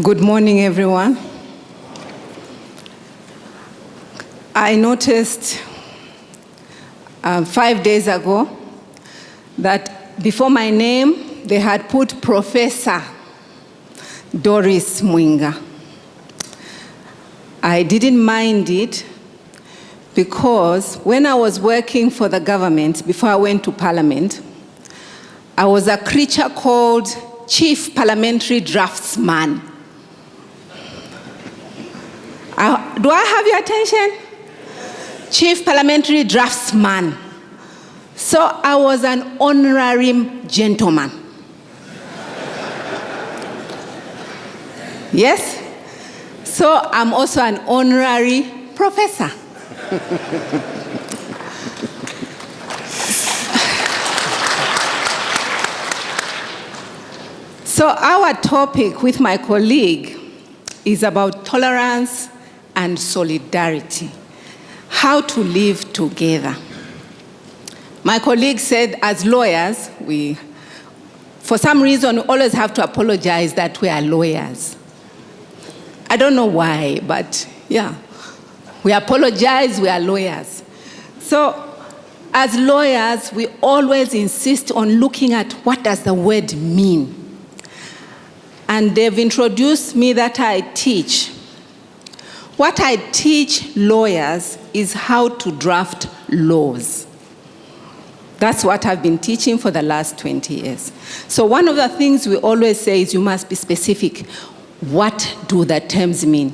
Good morning, everyone. I noticed 5 days ago that before my name, they had put Professor Dorris Mwinga. I didn't mind it because when I was working for the government, before I went to Parliament, I was a creature called Chief Parliamentary Draftsman. Do I have your attention? Chief Parliamentary Draftsman. So I was an honorary gentleman. Yes? So I'm also an honorary professor. So our topic with my colleague is about tolerance and solidarity, how to live together. My colleague said, as lawyers, for some reason, we always have to apologize that we are lawyers. I don't know why, but yeah, we apologize, we are lawyers. So as lawyers, we always insist on looking at what does the word mean. And they've introduced me that I teach. What I teach lawyers is how to draft laws. That's what I've been teaching for the last 20 years. So one of the things we always say is you must be specific. What do the terms mean?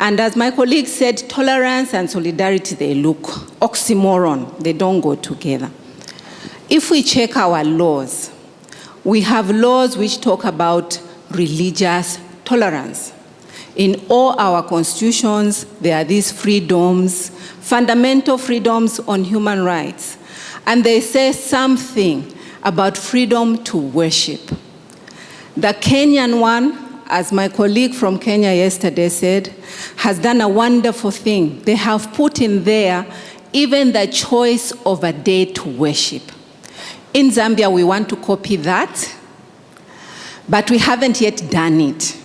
And as my colleague said, tolerance and solidarity, they look oxymoron. They don't go together. If we check our laws, we have laws which talk about religious tolerance. In all our constitutions, there are these freedoms, fundamental freedoms on human rights. And they say something about freedom to worship. The Kenyan one, as my colleague from Kenya yesterday said, has done a wonderful thing. They have put in there even the choice of a day to worship. In Zambia, we want to copy that, but we haven't yet done it.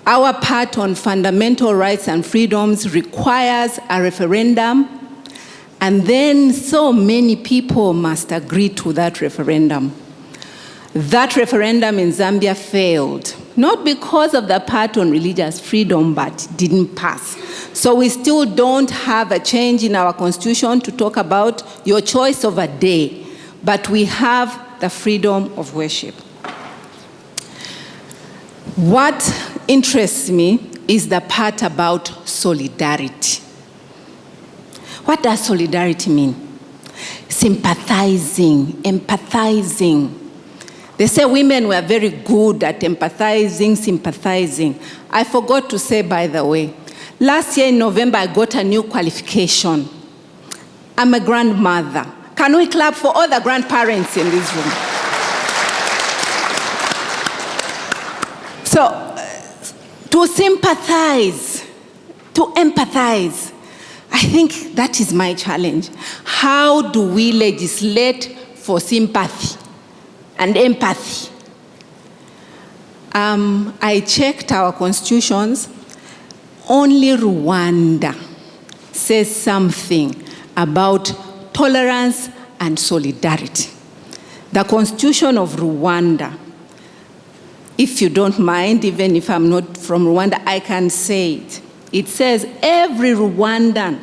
Our part on fundamental rights and freedoms requires a referendum, and then so many people must agree to that referendum. That referendum in Zambia failed, not because of the part on religious freedom, but didn't pass. So we still don't have a change in our constitution to talk about your choice of a day, but we have the freedom of worship. What interests me is the part about solidarity. What does solidarity mean? Sympathizing, empathizing. They say women were very good at empathizing, sympathizing. I forgot to say, by the way, last year in November, I got a new qualification. I'm a grandmother. Can we clap for all the grandparents in this room? So, to sympathize, to empathize, I think that is my challenge. How do we legislate for sympathy and empathy? I checked our constitutions. Only Rwanda says something about tolerance and solidarity. The Constitution of Rwanda, if you don't mind, even if I'm not from Rwanda, I can say it. It says every Rwandan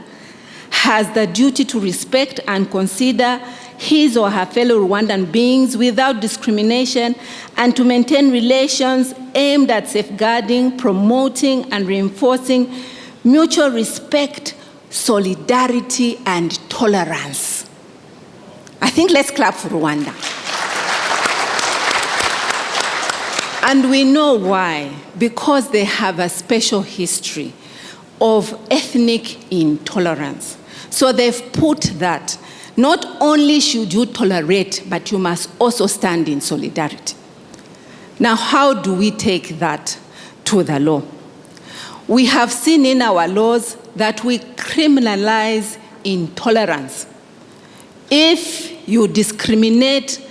has the duty to respect and consider his or her fellow Rwandan beings without discrimination and to maintain relations aimed at safeguarding, promoting, and reinforcing mutual respect, solidarity, and tolerance. I think let's clap for Rwanda. And we know why, because they have a special history of ethnic intolerance. So they've put that, not only should you tolerate, but you must also stand in solidarity. Now, how do we take that to the law? We have seen in our laws that we criminalize intolerance. If you discriminate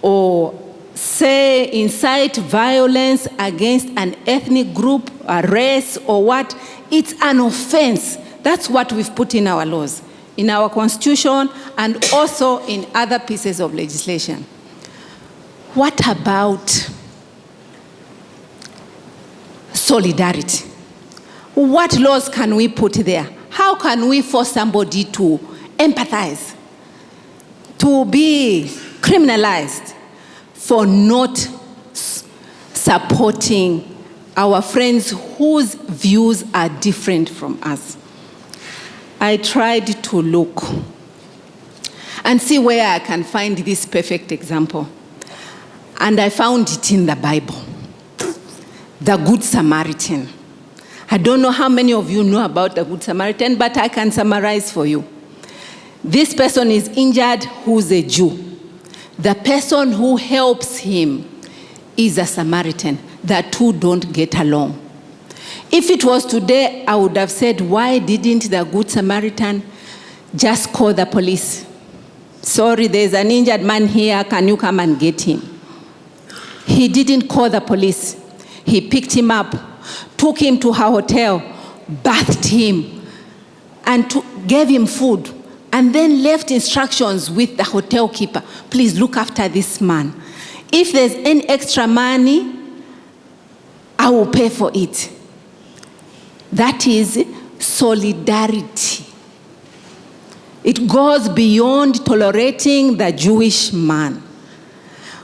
or say incite violence against an ethnic group, a race, or what, it's an offense. That's what we've put in our laws, in our constitution, and also in other pieces of legislation. What about solidarity? What laws can we put there? How can we force somebody to empathize, to be criminalized for not supporting our friends whose views are different from us? I tried to look and see where I can find this perfect example. And I found it in the Bible. The Good Samaritan. I don't know how many of you know about the Good Samaritan, but I can summarize for you. This person is injured, who's a Jew. The person who helps him is a Samaritan. The two don't get along. If it was today, I would have said, why didn't the Good Samaritan just call the police? Sorry, there's an injured man here, can you come and get him? He didn't call the police. He picked him up, took him to her hotel, bathed him, and gave him food, and then left instructions with the hotel keeper. Please look after this man. If there's any extra money, I will pay for it. That is solidarity. It goes beyond tolerating the Jewish man.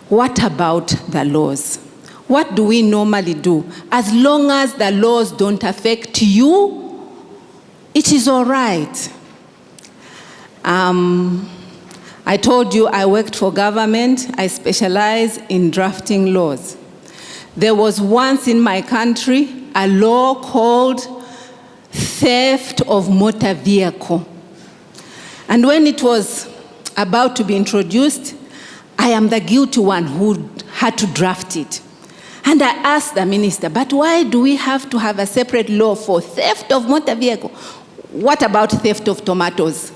What about the laws? What do we normally do? As long as the laws don't affect you, it is all right. I told you I worked for government. I specialize in drafting laws. There was once in my country a law called theft of motor vehicle. And when it was about to be introduced, I am the guilty one who had to draft it. And I asked the minister, but why do we have to have a separate law for theft of motor vehicle? What about theft of tomatoes?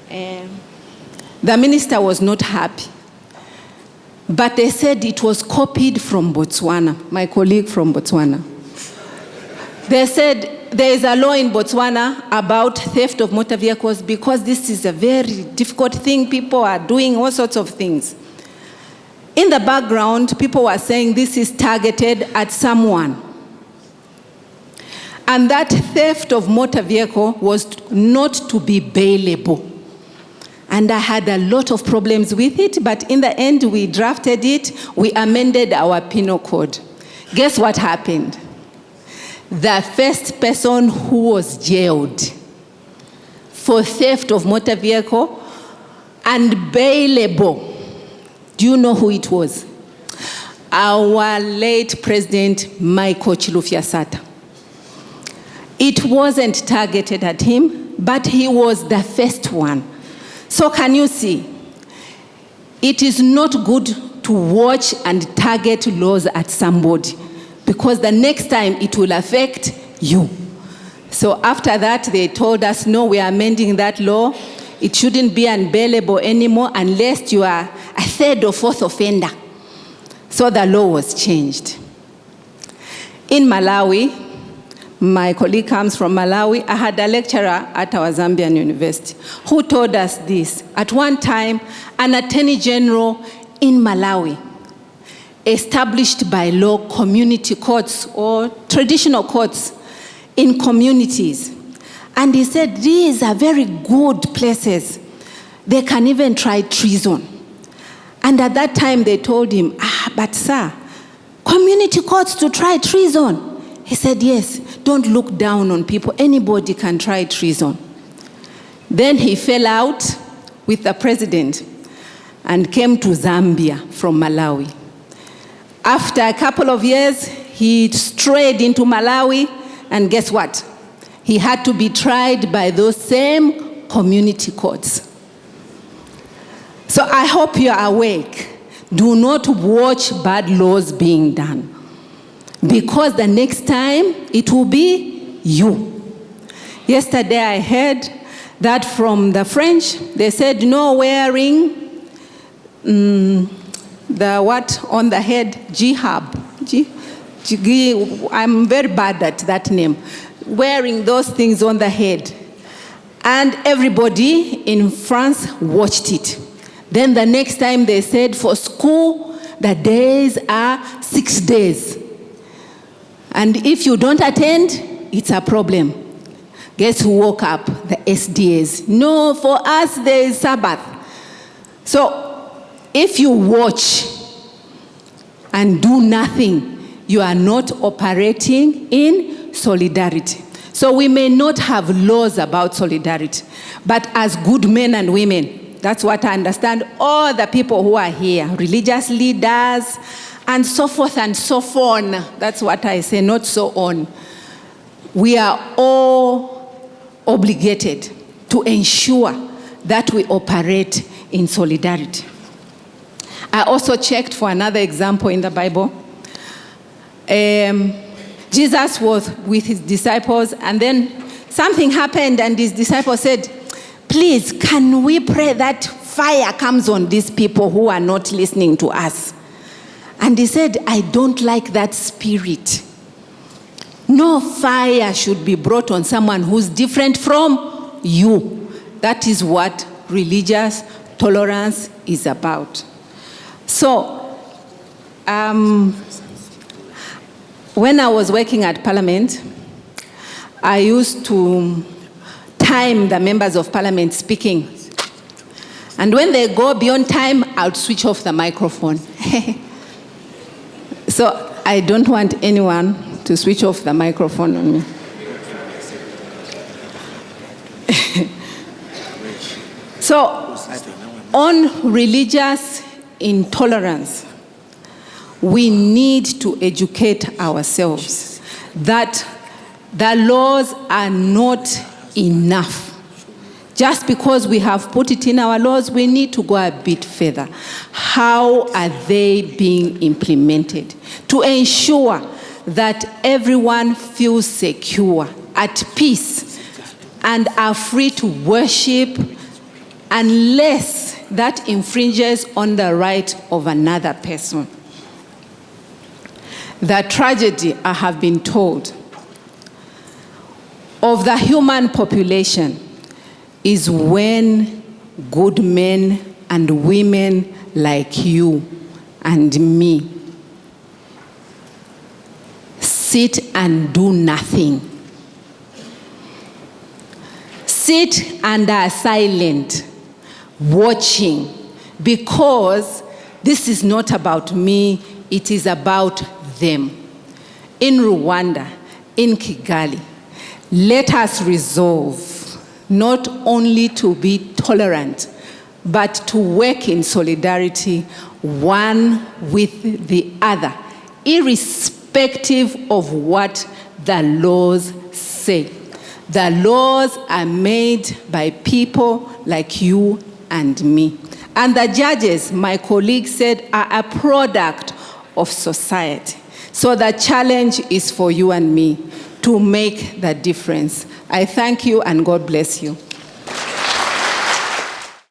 The minister was not happy. But they said it was copied from Botswana, my colleague from Botswana. They said there is a law in Botswana about theft of motor vehicles because this is a very difficult thing. People are doing all sorts of things. In the background, people were saying this is targeted at someone. And that theft of motor vehicle was not to be bailable. And I had a lot of problems with it, but in the end, we drafted it, we amended our penal code. Guess what happened? The first person who was jailed for theft of motor vehicle and bailable, do you know who it was? Our late President Michael Chilufya Sata. It wasn't targeted at him, but he was the first one. So can you see? It is not good to watch and target laws at somebody because the next time it will affect you. So after that, they told us, no, we are amending that law. It shouldn't be unbailable anymore unless you are a third or fourth offender. So the law was changed. In Malawi, my colleague comes from Malawi. I had a lecturer at our Zambian university who told us this. At one time, an attorney general in Malawi established by law community courts or traditional courts in communities. And he said, these are very good places. They can even try treason. And at that time, they told him, but sir, community courts to try treason? He said, yes, don't look down on people. Anybody can try treason. Then he fell out with the president and came to Zambia from Malawi. After a couple of years, he strayed into Malawi, and guess what? He had to be tried by those same community courts. So I hope you are awake. Do not watch bad laws being done, because the next time it will be you. Yesterday I heard that from the French. They said no wearing the the what on the head, jihab. I'm very bad at that name. Wearing those things on the head. And everybody in France watched it. Then the next time they said for school, the days are 6 days. And if you don't attend, it's a problem. Guess who woke up? The SDAs. No, for us there is Sabbath. So if you watch and do nothing, you are not operating in solidarity. So we may not have laws about solidarity, but as good men and women, that's what I understand, all the people who are here, religious leaders, and so forth and so on. That's what I say, not so on. We are all obligated to ensure that we operate in solidarity. I also checked for another example in the Bible. Jesus was with his disciples, and then something happened, and his disciples said, please, can we pray that fire comes on these people who are not listening to us? And he said, I don't like that spirit. No fire should be brought on someone who's different from you. That is what religious tolerance is about. So, when I was working at Parliament, I used to time the members of Parliament speaking. And when they go beyond time, I would switch off the microphone. So I don't want anyone to switch off the microphone on me. So, on religious intolerance, we need to educate ourselves that the laws are not enough. Just because we have put it in our laws, we need to go a bit further. How are they being implemented to ensure that everyone feels secure, at peace, and are free to worship unless that infringes on the right of another person? The tragedy, I have been told, of the human population is when good men and women like you and me sit and do nothing. Sit and are silent, watching, because this is not about me, it is about them. In Rwanda, in Kigali, let us resolve not only to be tolerant, but to work in solidarity, one with the other, irrespective of what the laws say. The laws are made by people like you and me. And the judges, my colleague said, are a product of society. So the challenge is for you and me to make the difference. I thank you and God bless you.